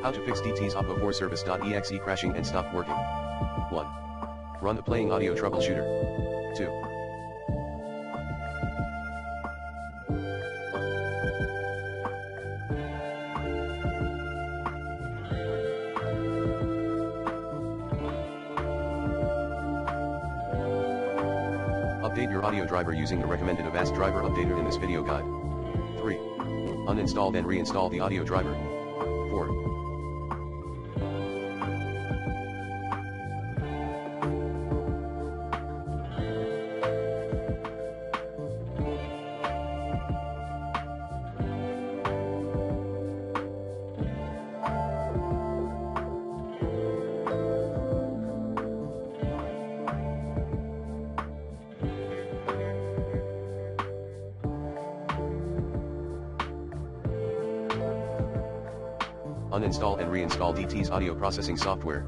How to fix DtsApo4Service.exe crashing and stop working. 1. Run the playing audio troubleshooter. 2. Update your audio driver using the recommended Avast driver updater in this video guide. 3. Uninstall then reinstall the audio driver. 4. Uninstall and reinstall DTS AudioProcessing software.